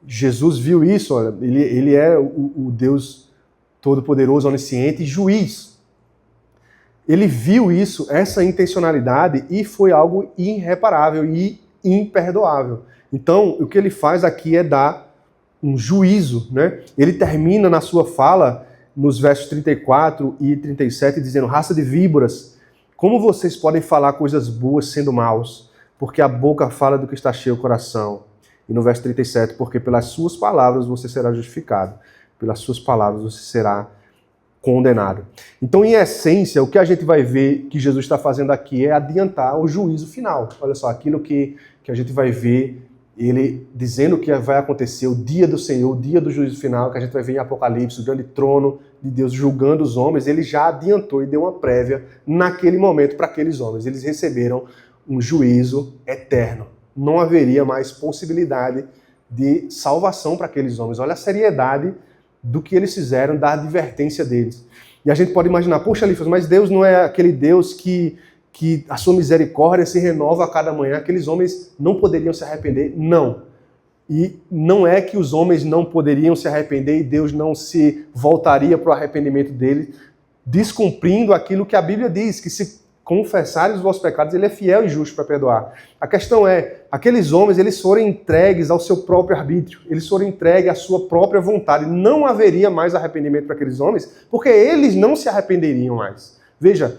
Jesus viu isso, olha, ele é o Deus Todo-Poderoso, Onisciente e Juiz. Ele viu isso, essa intencionalidade, e foi algo irreparável e imperdoável. Então, o que ele faz aqui é dar um juízo, né? Ele termina na sua fala, nos versos 34 e 37, dizendo, raça de víboras, como vocês podem falar coisas boas sendo maus? Porque a boca fala do que está cheio o coração. E no verso 37, porque pelas suas palavras você será justificado, pelas suas palavras você será condenado. Então, em essência, o que a gente vai ver que Jesus está fazendo aqui é adiantar o juízo final. Olha só, aquilo que a gente vai ver ele dizendo que vai acontecer o dia do Senhor, o dia do juízo final, que a gente vai ver em Apocalipse, o grande trono de Deus julgando os homens, ele já adiantou e deu uma prévia naquele momento para aqueles homens. Eles receberam um juízo eterno. Não haveria mais possibilidade de salvação para aqueles homens. Olha a seriedade do que eles fizeram, da advertência deles. E a gente pode imaginar, poxa, Lífas, mas Deus não é aquele Deus que a sua misericórdia se renova a cada manhã, aqueles homens não poderiam se arrepender? Não. E não é que os homens não poderiam se arrepender e Deus não se voltaria para o arrependimento deles, descumprindo aquilo que a Bíblia diz, que se confessarem os vossos pecados, ele é fiel e justo para perdoar. A questão é, aqueles homens, eles foram entregues ao seu próprio arbítrio, eles foram entregues à sua própria vontade. Não haveria mais arrependimento para aqueles homens, porque eles não se arrependeriam mais. Veja,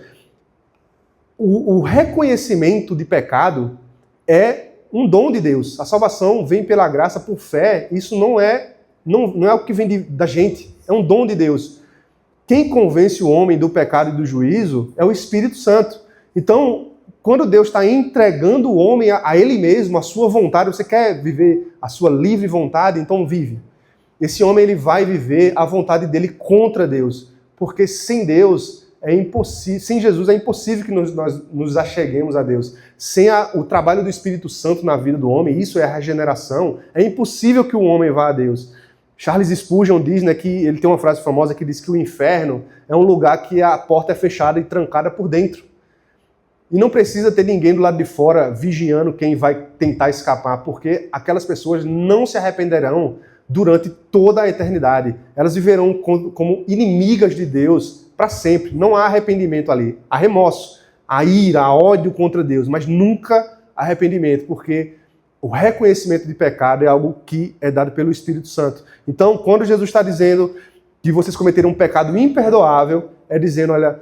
o reconhecimento de pecado é um dom de Deus. A salvação vem pela graça, por fé. Isso não é o que vem da gente, é um dom de Deus. Quem convence o homem do pecado e do juízo é o Espírito Santo. Então, quando Deus está entregando o homem a ele mesmo, a sua vontade, você quer viver a sua livre vontade, então vive. Esse homem ele vai viver a vontade dele contra Deus, porque sem Deus é impossível, sem Jesus é impossível que nós nos acheguemos a Deus. Sem o trabalho do Espírito Santo na vida do homem, isso é a regeneração, é impossível que o homem vá a Deus. Charles Spurgeon diz, né, que ele tem uma frase famosa que diz que o inferno é um lugar que a porta é fechada e trancada por dentro. E não precisa ter ninguém do lado de fora vigiando quem vai tentar escapar, porque aquelas pessoas não se arrependerão durante toda a eternidade. Elas viverão como inimigas de Deus para sempre. Não há arrependimento ali. Há remorso, há ira, há ódio contra Deus, mas nunca arrependimento, porque o reconhecimento de pecado é algo que é dado pelo Espírito Santo. Então, quando Jesus está dizendo que vocês cometeram um pecado imperdoável, é dizendo, olha,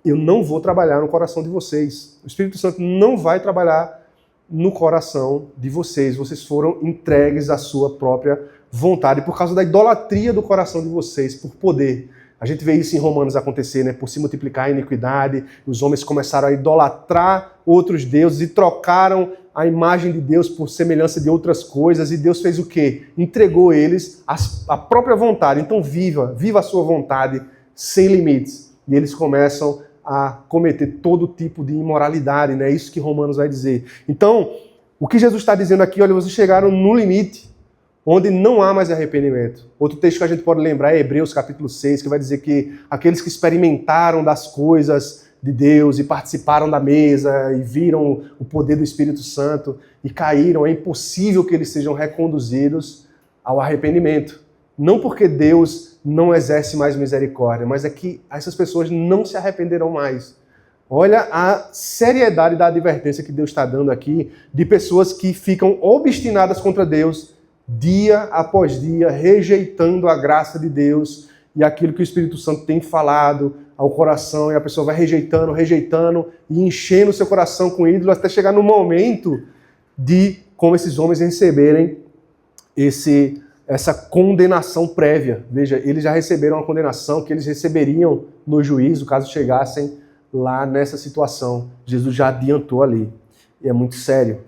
eu não vou trabalhar no coração de vocês. O Espírito Santo não vai trabalhar no coração de vocês. Vocês foram entregues à sua própria vontade por causa da idolatria do coração de vocês, por poder. A gente vê isso em Romanos acontecer, né? Por se multiplicar a iniquidade, os homens começaram a idolatrar outros deuses e trocaram a imagem de Deus por semelhança de outras coisas, e Deus fez o quê? Entregou eles a própria vontade. Então viva a sua vontade sem limites. E eles começam a cometer todo tipo de imoralidade, né? É isso que Romanos vai dizer. Então, o que Jesus está dizendo aqui, olha, vocês chegaram no limite, onde não há mais arrependimento. Outro texto que a gente pode lembrar é Hebreus capítulo 6, que vai dizer que aqueles que experimentaram das coisas de Deus e participaram da mesa e viram o poder do Espírito Santo e caíram, é impossível que eles sejam reconduzidos ao arrependimento. Não porque Deus não exerce mais misericórdia, mas é que essas pessoas não se arrependerão mais. Olha a seriedade da advertência que Deus está dando aqui de pessoas que ficam obstinadas contra Deus dia após dia, rejeitando a graça de Deus e aquilo que o Espírito Santo tem falado ao coração, e a pessoa vai rejeitando e enchendo o seu coração com ídolo até chegar no momento de, como esses homens receberem essa condenação prévia. Veja, eles já receberam a condenação que eles receberiam no juízo caso chegassem lá nessa situação. Jesus já adiantou ali. E é muito sério.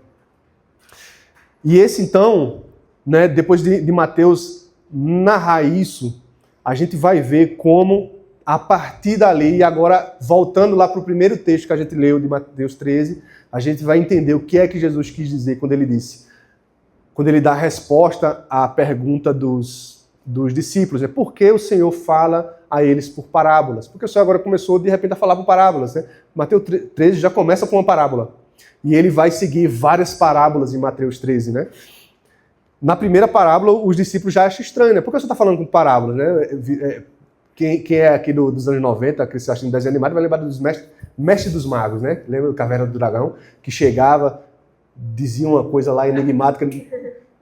E esse então, né, depois de Mateus narrar isso, a gente vai ver como, a partir dali, e agora voltando lá para o primeiro texto que a gente leu de Mateus 13, a gente vai entender o que é que Jesus quis dizer quando ele dá a resposta à pergunta dos discípulos. Por que o Senhor fala a eles por parábolas? Porque o Senhor agora começou, de repente, a falar por parábolas. Né? Mateus 13 já começa com uma parábola. E ele vai seguir várias parábolas em Mateus 13, né? Na primeira parábola, os discípulos já acham estranho, né? Por que você está falando com parábolas, né? Quem é aqui dos anos 90, que você acha em desenho animado, vai lembrar dos mestres dos magos, né? Lembra do Caverna do Dragão? Que chegava, dizia uma coisa lá enigmática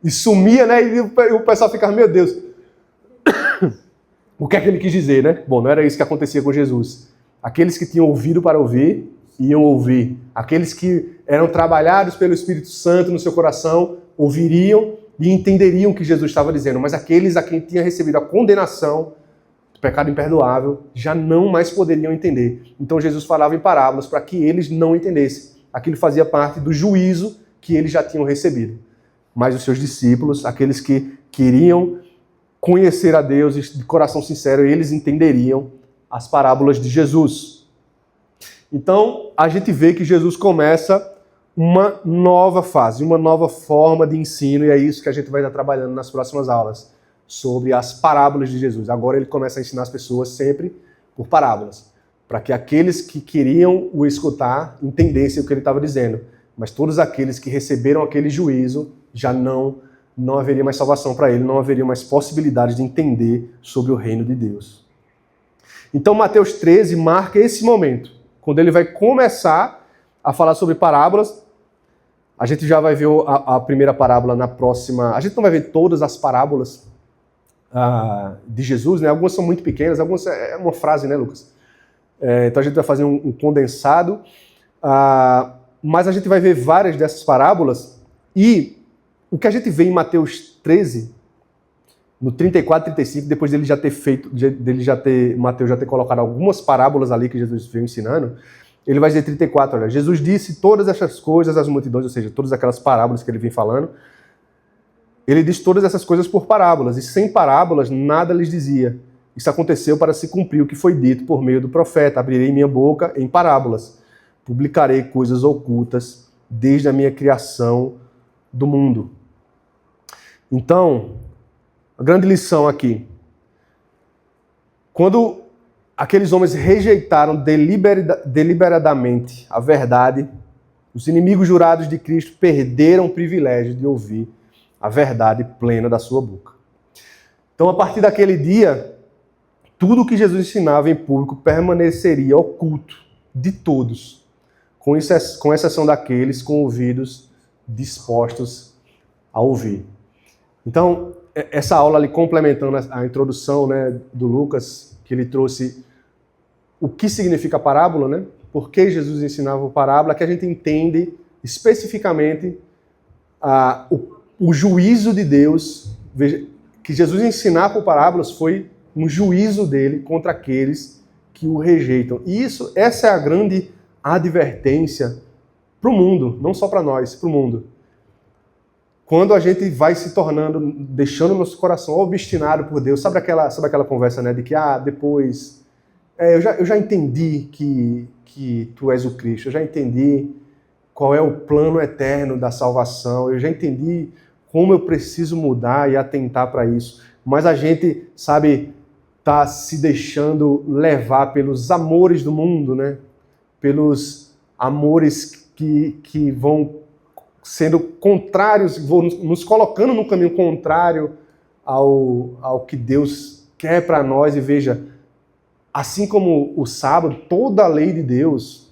e sumia, né? E o pessoal ficava, meu Deus, o que é que ele quis dizer, né? Bom, não era isso que acontecia com Jesus. Aqueles que tinham ouvido para ouvir, iam ouvir. Aqueles que eram trabalhados pelo Espírito Santo no seu coração, ouviriam e entenderiam o que Jesus estava dizendo. Mas aqueles a quem tinha recebido a condenação do pecado imperdoável já não mais poderiam entender. Então Jesus falava em parábolas para que eles não entendessem. Aquilo fazia parte do juízo que eles já tinham recebido. Mas os seus discípulos, aqueles que queriam conhecer a Deus de coração sincero, eles entenderiam as parábolas de Jesus. Então, a gente vê que Jesus começa uma nova fase, uma nova forma de ensino, e é isso que a gente vai estar trabalhando nas próximas aulas, sobre as parábolas de Jesus. Agora ele começa a ensinar as pessoas sempre por parábolas, para que aqueles que queriam o escutar entendessem o que ele estava dizendo, mas todos aqueles que receberam aquele juízo, já não haveria mais salvação para ele, não haveria mais possibilidade de entender sobre o reino de Deus. Então Mateus 13 marca esse momento, quando ele vai começar a falar sobre parábolas. A gente já vai ver a primeira parábola na próxima. A gente não vai ver todas as parábolas de Jesus, né? Algumas são muito pequenas, algumas é uma frase, né, Lucas? Então a gente vai fazer um condensado. Mas a gente vai ver várias dessas parábolas. E o que a gente vê em Mateus 13, no 34 e 35, depois dele já ter Mateus já ter colocado algumas parábolas ali que Jesus veio ensinando, ele vai dizer 34, olha, Jesus disse todas essas coisas às multidões, ou seja, todas aquelas parábolas que ele vem falando, ele diz todas essas coisas por parábolas, e sem parábolas nada lhes dizia. Isso aconteceu para se cumprir o que foi dito por meio do profeta, abrirei minha boca em parábolas, publicarei coisas ocultas desde a minha criação do mundo. Então, a grande lição aqui, quando aqueles homens rejeitaram deliberadamente a verdade, os inimigos jurados de Cristo perderam o privilégio de ouvir a verdade plena da sua boca. Então, a partir daquele dia, tudo o que Jesus ensinava em público permaneceria oculto de todos, com exceção daqueles com ouvidos dispostos a ouvir. Então, essa aula ali, complementando a introdução, né, do Lucas, que ele trouxe o que significa parábola, né? Por que Jesus ensinava o parábola, que a gente entende especificamente o juízo de Deus. Veja, que Jesus ensinar por parábolas foi um juízo dele contra aqueles que o rejeitam. E essa é a grande advertência para o mundo, não só para nós, para o mundo. Quando a gente vai se tornando, deixando nosso coração obstinado por Deus, sabe aquela conversa, né, de que depois eu já entendi que tu és o Cristo, eu já entendi qual é o plano eterno da salvação, eu já entendi como eu preciso mudar e atentar para isso. Mas a gente, sabe, tá se deixando levar pelos amores do mundo, né? Pelos amores que vão sendo contrários, vão nos colocando num caminho contrário ao que Deus quer para nós. E veja, assim como o sábado, toda a lei de Deus,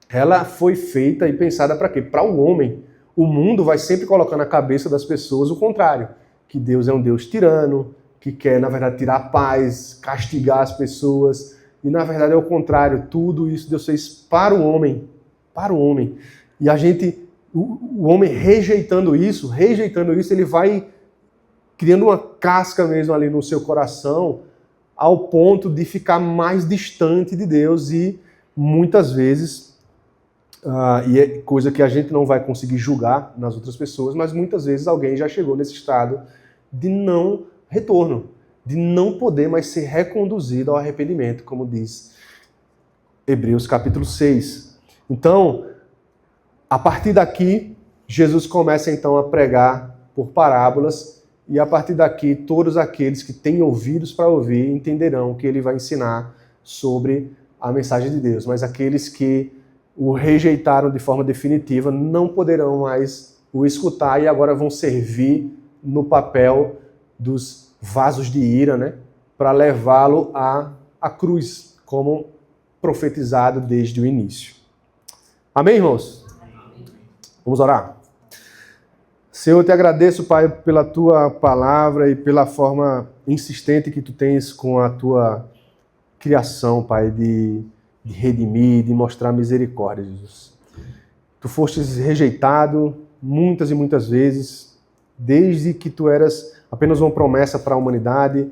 ela foi feita e pensada para quê? Para o homem. O mundo vai sempre colocar na cabeça das pessoas o contrário, que Deus é um Deus tirano, que quer, na verdade, tirar a paz, castigar as pessoas. E, na verdade, é o contrário. Tudo isso Deus fez para o homem. Para o homem. E a gente, o homem rejeitando isso, ele vai criando uma casca mesmo ali no seu coração, ao ponto de ficar mais distante de Deus e, muitas vezes, e é coisa que a gente não vai conseguir julgar nas outras pessoas, mas muitas vezes alguém já chegou nesse estado de não retorno, de não poder mais ser reconduzido ao arrependimento, como diz Hebreus capítulo 6. Então, a partir daqui, Jesus começa então a pregar por parábolas, e a partir daqui, todos aqueles que têm ouvidos para ouvir entenderão que ele vai ensinar sobre a mensagem de Deus, mas aqueles que o rejeitaram de forma definitiva não poderão mais o escutar e agora vão servir no papel dos vasos de ira, né, para levá-lo à cruz, como profetizado desde o início. Amém, irmãos? Vamos orar? Senhor, eu te agradeço, Pai, pela tua palavra e pela forma insistente que tu tens com a tua criação, Pai, de redimir, de mostrar misericórdia, Jesus. Tu fostes rejeitado muitas e muitas vezes, desde que tu eras apenas uma promessa para a humanidade,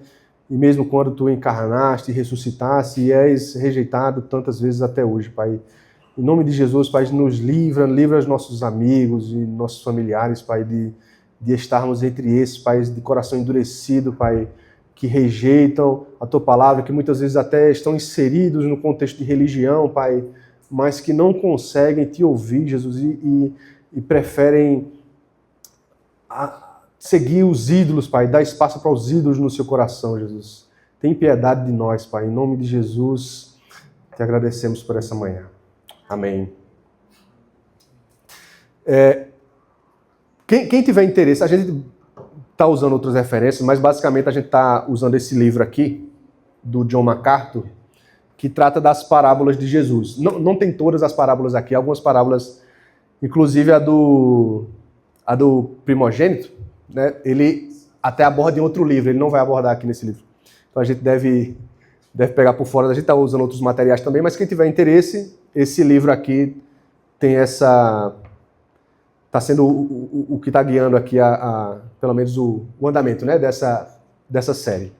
e mesmo quando tu encarnaste e ressuscitaste, e és rejeitado tantas vezes até hoje, Pai. Em nome de Jesus, Pai, nos livra os nossos amigos e nossos familiares, Pai, de estarmos entre esses, Pai, de coração endurecido, Pai, que rejeitam a Tua palavra, que muitas vezes até estão inseridos no contexto de religião, Pai, mas que não conseguem Te ouvir, Jesus, e preferem seguir os ídolos, Pai, dar espaço para os ídolos no seu coração, Jesus. Tem piedade de nós, Pai, em nome de Jesus, Te agradecemos por essa manhã. Amém. Quem tiver interesse, a gente está usando outras referências, mas basicamente a gente está usando esse livro aqui, do John MacArthur, que trata das parábolas de Jesus. Não tem todas as parábolas aqui, algumas parábolas, inclusive a do primogênito, né, ele até aborda em outro livro, ele não vai abordar aqui nesse livro. Então a gente deve pegar por fora, a gente está usando outros materiais também, mas quem tiver interesse, esse livro aqui tem essa... Está sendo o que está guiando aqui, pelo menos o andamento, né, dessa série.